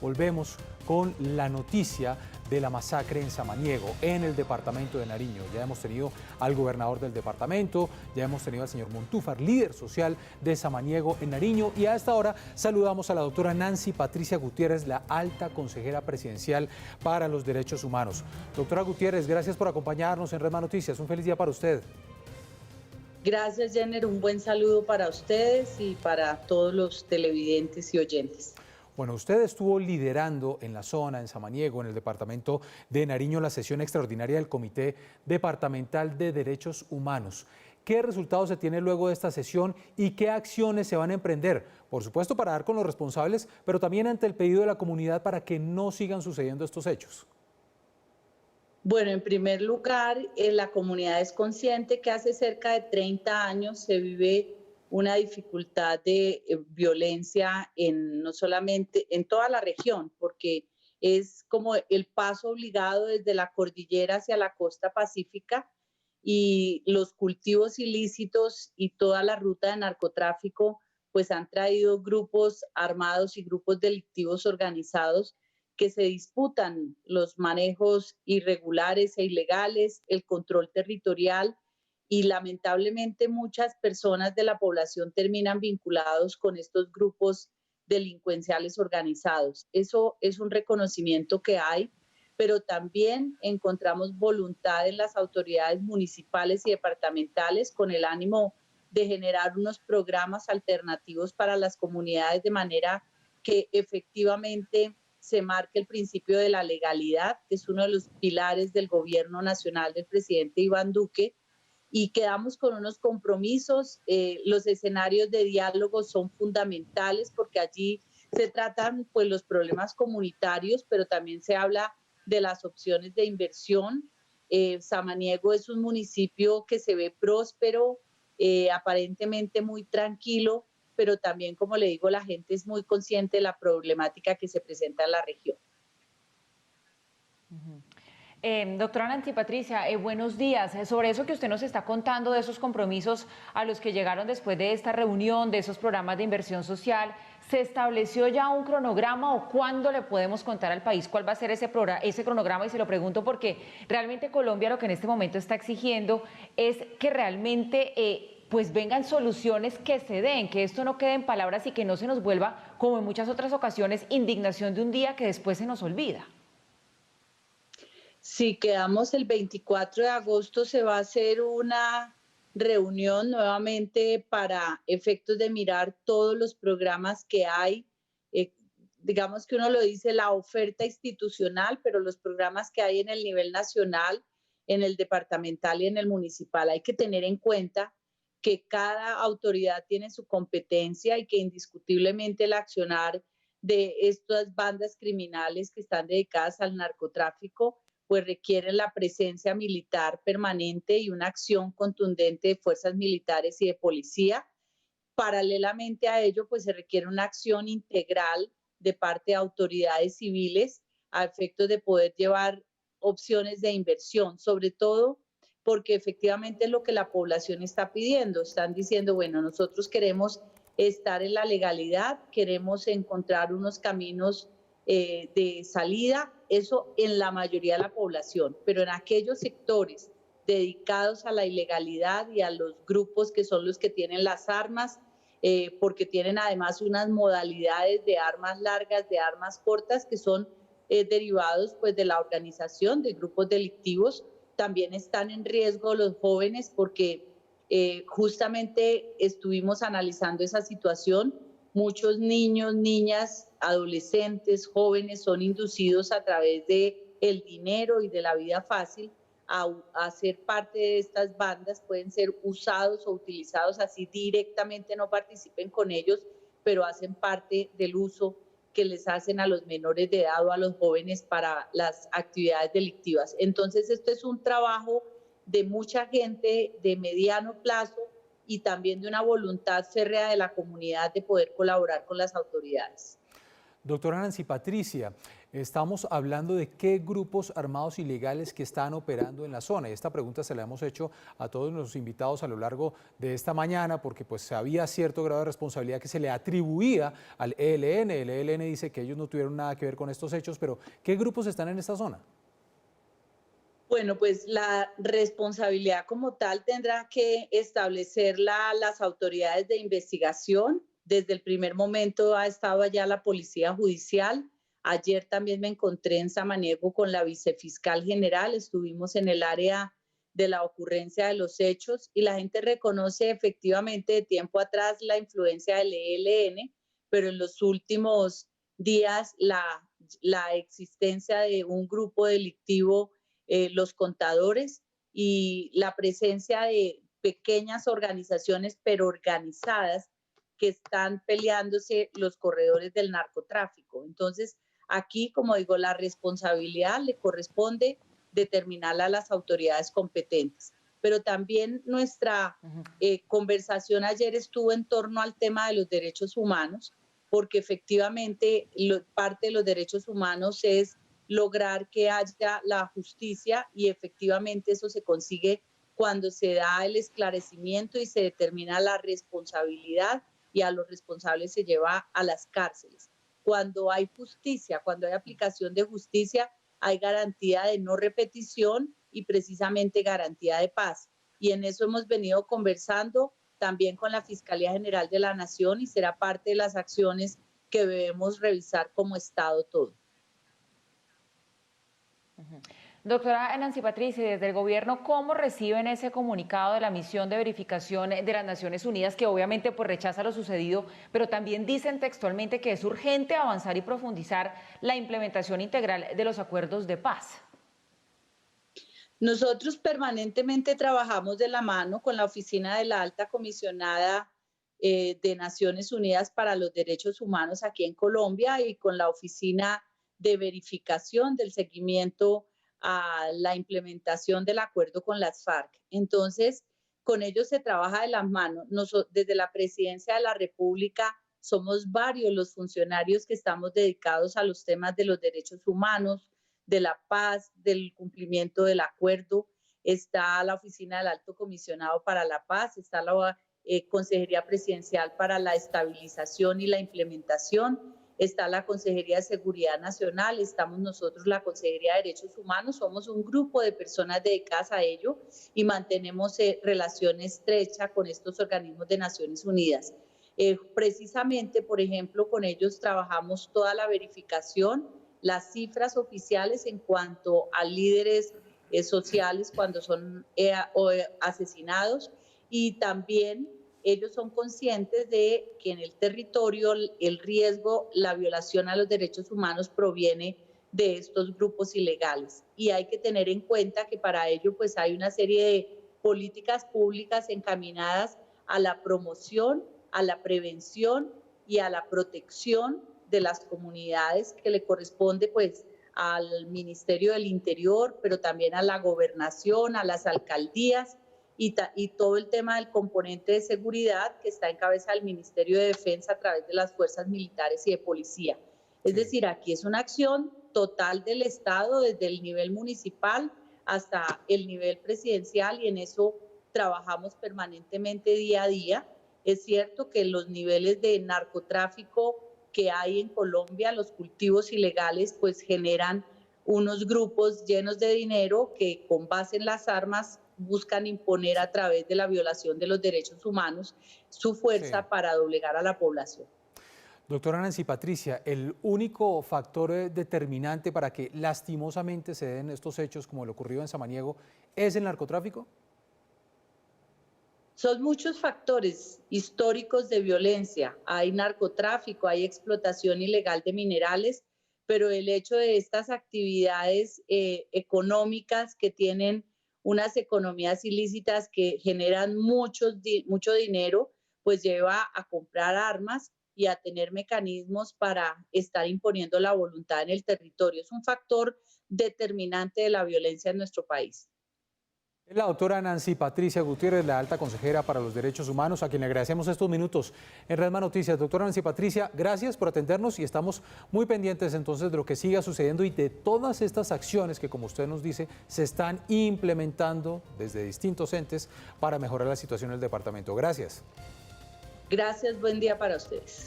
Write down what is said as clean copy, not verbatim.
volvemos con la noticia de la masacre en Samaniego, en el departamento de Nariño. Ya hemos tenido al gobernador del departamento, ya hemos tenido al señor Montúfar, líder social de Samaniego en Nariño, y a esta hora saludamos a la doctora Nancy Patricia Gutiérrez, la alta consejera presidencial para los derechos humanos. Doctora Gutiérrez, gracias por acompañarnos en Redma Noticias. Un feliz día para usted. Gracias, Jenner. Un buen saludo para ustedes y para todos los televidentes y oyentes. Bueno, usted estuvo liderando en la zona, en Samaniego, en el departamento de Nariño, la sesión extraordinaria del Comité Departamental de Derechos Humanos. ¿Qué resultados se tiene luego de esta sesión y qué acciones se van a emprender? Por supuesto, para dar con los responsables, pero también ante el pedido de la comunidad para que no sigan sucediendo estos hechos. Bueno, en primer lugar, la comunidad es consciente que hace cerca de 30 años se vive una dificultad de violencia no solamente en toda la región, porque es como el paso obligado desde la cordillera hacia la costa pacífica, y los cultivos ilícitos y toda la ruta de narcotráfico pues han traído grupos armados y grupos delictivos organizados que se disputan los manejos irregulares e ilegales, el control territorial, y lamentablemente muchas personas de la población terminan vinculados con estos grupos delincuenciales organizados. Eso es un reconocimiento que hay, pero también encontramos voluntad en las autoridades municipales y departamentales con el ánimo de generar unos programas alternativos para las comunidades, de manera que efectivamente se marque el principio de la legalidad, que es uno de los pilares del gobierno nacional del presidente Iván Duque, y quedamos con unos compromisos. Los escenarios de diálogo son fundamentales porque allí se tratan pues los problemas comunitarios, pero también se habla de las opciones de inversión. Samaniego es un municipio que se ve próspero, aparentemente muy tranquilo, pero también, como le digo, la gente es muy consciente de la problemática que se presenta en la región. Doctora Nancy Patricia, buenos días. Sobre eso que usted nos está contando, de esos compromisos a los que llegaron después de esta reunión, de esos programas de inversión social, ¿se estableció ya un cronograma o cuándo le podemos contar al país cuál va a ser ese cronograma? Y se lo pregunto porque realmente Colombia lo que en este momento está exigiendo es que realmente pues vengan soluciones que se den, que esto no quede en palabras y que no se nos vuelva, como en muchas otras ocasiones, indignación de un día que después se nos olvida. Si quedamos el 24 de agosto, se va a hacer una reunión nuevamente para efectos de mirar todos los programas que hay. Digamos que uno lo dice, la oferta institucional, pero los programas que hay en el nivel nacional, en el departamental y en el municipal. Hay que tener en cuenta que cada autoridad tiene su competencia y que indiscutiblemente el accionar de estas bandas criminales que están dedicadas al narcotráfico pues requieren la presencia militar permanente y una acción contundente de fuerzas militares y de policía. Paralelamente a ello, pues se requiere una acción integral de parte de autoridades civiles a efectos de poder llevar opciones de inversión, sobre todo porque efectivamente es lo que la población está pidiendo. Están diciendo, bueno, nosotros queremos estar en la legalidad, queremos encontrar unos caminos de salida, eso en la mayoría de la población, pero en aquellos sectores dedicados a la ilegalidad y a los grupos que son los que tienen las armas, porque tienen además unas modalidades de armas largas, de armas cortas, que son derivados pues de la organización de grupos delictivos. También están en riesgo los jóvenes porque justamente estuvimos analizando esa situación. Muchos niños, niñas, adolescentes, jóvenes son inducidos a través de el dinero y de la vida fácil a ser parte de estas bandas. Pueden ser usados o utilizados, así directamente no participen con ellos, pero hacen parte del uso que les hacen a los menores de edad o a los jóvenes para las actividades delictivas. Entonces, esto es un trabajo de mucha gente de mediano plazo y también de una voluntad férrea de la comunidad de poder colaborar con las autoridades. Doctora Nancy Patricia, estamos hablando de qué grupos armados ilegales que están operando en la zona. Y esta pregunta se la hemos hecho a todos los invitados a lo largo de esta mañana porque pues había cierto grado de responsabilidad que se le atribuía al ELN. El ELN dice que ellos no tuvieron nada que ver con estos hechos, pero ¿qué grupos están en esta zona? Bueno, pues la responsabilidad como tal tendrá que establecerla las autoridades de investigación. Desde el primer momento ha estado allá la Policía Judicial. Ayer también me encontré en Samaniego con la vicefiscal general. Estuvimos en el área de la ocurrencia de los hechos y la gente reconoce efectivamente de tiempo atrás la influencia del ELN, pero en los últimos días la existencia de un grupo delictivo, los contadores y la presencia de pequeñas organizaciones, pero organizadas, que están peleándose los corredores del narcotráfico. Entonces, aquí, como digo, la responsabilidad le corresponde determinarla a las autoridades competentes. Pero también nuestra conversación ayer estuvo en torno al tema de los derechos humanos, porque efectivamente parte de los derechos humanos es lograr que haya la justicia y efectivamente eso se consigue cuando se da el esclarecimiento y se determina la responsabilidad y a los responsables se lleva a las cárceles. Cuando hay justicia, cuando hay aplicación de justicia, hay garantía de no repetición y precisamente garantía de paz. Y en eso hemos venido conversando también con la Fiscalía General de la Nación y será parte de las acciones que debemos revisar como Estado todo. Doctora Nancy Patricia, desde el gobierno, ¿cómo reciben ese comunicado de la misión de verificación de las Naciones Unidas, que obviamente pues rechaza lo sucedido, pero también dicen textualmente que es urgente avanzar y profundizar la implementación integral de los acuerdos de paz? Nosotros permanentemente trabajamos de la mano con la Oficina de la Alta Comisionada de Naciones Unidas para los Derechos Humanos aquí en Colombia y con la Oficina de Verificación del Seguimiento a la implementación del acuerdo con las FARC. Entonces, con ellos se trabaja de las manos. Desde la Presidencia de la República somos varios los funcionarios que estamos dedicados a los temas de los derechos humanos, de la paz, del cumplimiento del acuerdo. Está la Oficina del Alto Comisionado para la Paz, está la Consejería Presidencial para la Estabilización y la Implementación, está la Consejería de Seguridad Nacional, estamos nosotros, la Consejería de Derechos Humanos, somos un grupo de personas dedicadas a ello y mantenemos relación estrecha con estos organismos de Naciones Unidas. Precisamente, por ejemplo, con ellos trabajamos toda la verificación, las cifras oficiales en cuanto a líderes sociales cuando son asesinados y también ellos son conscientes de que en el territorio el riesgo, la violación a los derechos humanos proviene de estos grupos ilegales y hay que tener en cuenta que para ello pues hay una serie de políticas públicas encaminadas a la promoción, a la prevención y a la protección de las comunidades que le corresponde pues al Ministerio del Interior, pero también a la gobernación, a las alcaldías y todo el tema del componente de seguridad que está en cabeza del Ministerio de Defensa a través de las fuerzas militares y de policía. Es decir, aquí es una acción total del Estado desde el nivel municipal hasta el nivel presidencial y en eso trabajamos permanentemente día a día. Es cierto que los niveles de narcotráfico que hay en Colombia, los cultivos ilegales, pues generan unos grupos llenos de dinero que con base en las armas buscan imponer a través de la violación de los derechos humanos su fuerza para doblegar a la población. Doctora Nancy Patricia, ¿el único factor determinante para que lastimosamente se den estos hechos como lo ocurrido en Samaniego es el narcotráfico? Son muchos factores históricos de violencia. Hay narcotráfico, hay explotación ilegal de minerales, pero el hecho de estas actividades económicas que tienen unas economías ilícitas que generan mucho dinero, pues lleva a comprar armas y a tener mecanismos para estar imponiendo la voluntad en el territorio. Es un factor determinante de la violencia en nuestro país. Es la doctora Nancy Patricia Gutiérrez, la alta consejera para los derechos humanos, a quien le agradecemos estos minutos en Redma Noticias. Doctora Nancy Patricia, gracias por atendernos y estamos muy pendientes entonces de lo que siga sucediendo y de todas estas acciones que, como usted nos dice, se están implementando desde distintos entes para mejorar la situación del departamento. Gracias. Gracias, buen día para ustedes.